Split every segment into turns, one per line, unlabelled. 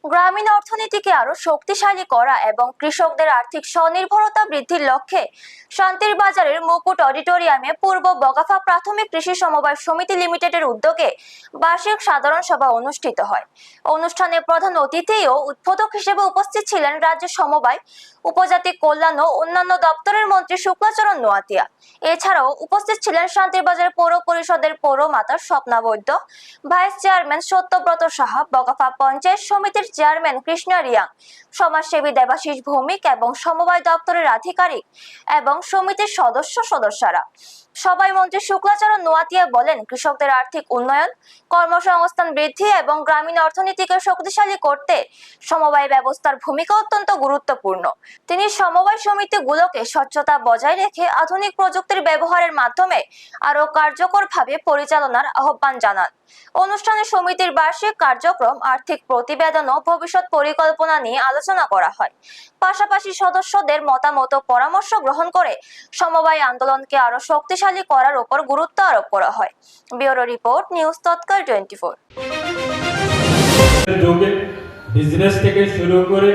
গ্রামীণ অর্থনীতিকে আরো শক্তিশালী করা এবং কৃষকদের আর্থিক স্বনির্ভরতা বৃদ্ধির লক্ষ্যে শান্তির বাজারের মুকুট অডিটোরিয়ামে পূর্ব বগাফা প্রাথমিক কৃষি সমবায় সমিতি লিমিটেডের উদ্যোগে বার্ষিক সাধারণ সভা অনুষ্ঠিত হয়। অনুষ্ঠানে প্রধান অতিথি ও উদ্বোধক হিসেবে উপস্থিত ছিলেন রাজ্য সমবায়, উপজাতি কল্যাণ ও অন্যান্য দপ্তরের মন্ত্রী শুক্লাচরণ নোয়াতিয়া। এছাড়াও উপস্থিত ছিলেন শান্তিরবাজার পৌর পরিষদের পৌরমাতা স্বপ্না বৈদ্য, ভাইস চেয়ারম্যান সত্যব্রত সাহা, বগাফা পঞ্চায়েত সমিতির চেয়ারম্যান কৃষ্ণা রিয়াং, সমাজসেবী দেবাশিস ভৌমিক এবং সমবায় দপ্তরের আধিকারিক এবং সমিতির সদস্যরা। সবাই মন্ত্রী শুক্লাচরণ নোয়াতিয়া বলেন, কৃষকদের আর্থিক উন্নয়ন, কর্মসংস্থান বৃদ্ধি এবং গ্রামীণ অর্থনীতিকে শক্তিশালী করতে সমবায় ব্যবস্থার ভূমিকা অত্যন্ত গুরুত্বপূর্ণ। তিনি সমবায় সমিতিগুলোকে স্বচ্ছতা বজায় রেখে আধুনিক প্রযুক্তির ব্যবহারের মাধ্যমে আরো কার্যকরভাবে পরিচালনার আহ্বান জানান। অনুষ্ঠানে সমিতির বার্ষিক কার্যক্রম, আর্থিক প্রতিবেদন ও ভবিষ্যৎ পরিকল্পনা নিয়ে আলোচনা করা হয়। পাশাপাশি সদস্যদের মতামত ও পরামর্শ গ্রহণ করে সমবায় আন্দোলনকে আরো শক্তিশালী করার উপর গুরুত্ব আরোপ করা হয়। ব্যুরো রিপোর্ট, নিউজ তৎকাল 24।
বিজনেস থেকে শুরু করে,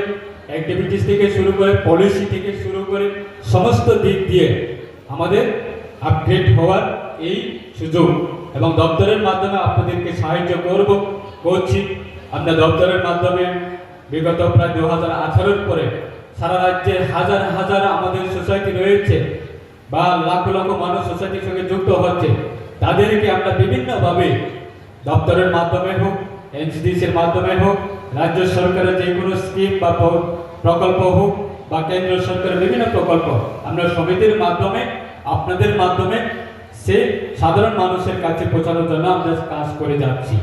অ্যাক্টিভিটিস থেকে শুরু করে, পলিসি থেকে শুরু করে সমস্ত দিক দিয়ে আমাদের আপগ্রেড হওয়ার এই সুযোগ, এবং দপ্তরের মাধ্যমে আপনাদেরকে সাহায্য করছি। আপনার দপ্তরের মাধ্যমে বিগত প্রায় 2018 পরে সারা রাজ্যে হাজার হাজার আমাদের সোসাইটি রয়েছে বা লাখ লক্ষ মানুষ সোসাইটির সঙ্গে যুক্ত হচ্ছে। তাদেরকে আমরা বিভিন্নভাবে দপ্তরের মাধ্যমে হোক, এনসিডিসির মাধ্যমে হোক, রাজ্য সরকারের যে কোনো স্কিম বা প্রকল্প হোক বা কেন্দ্র সরকারের বিভিন্ন প্রকল্প, আমরা সমিতির মাধ্যমে, আপনাদের মাধ্যমে সে সাধারণ মানুষের কাছে পৌঁছানোর জন্য আমরা কাজ করে যাচ্ছি।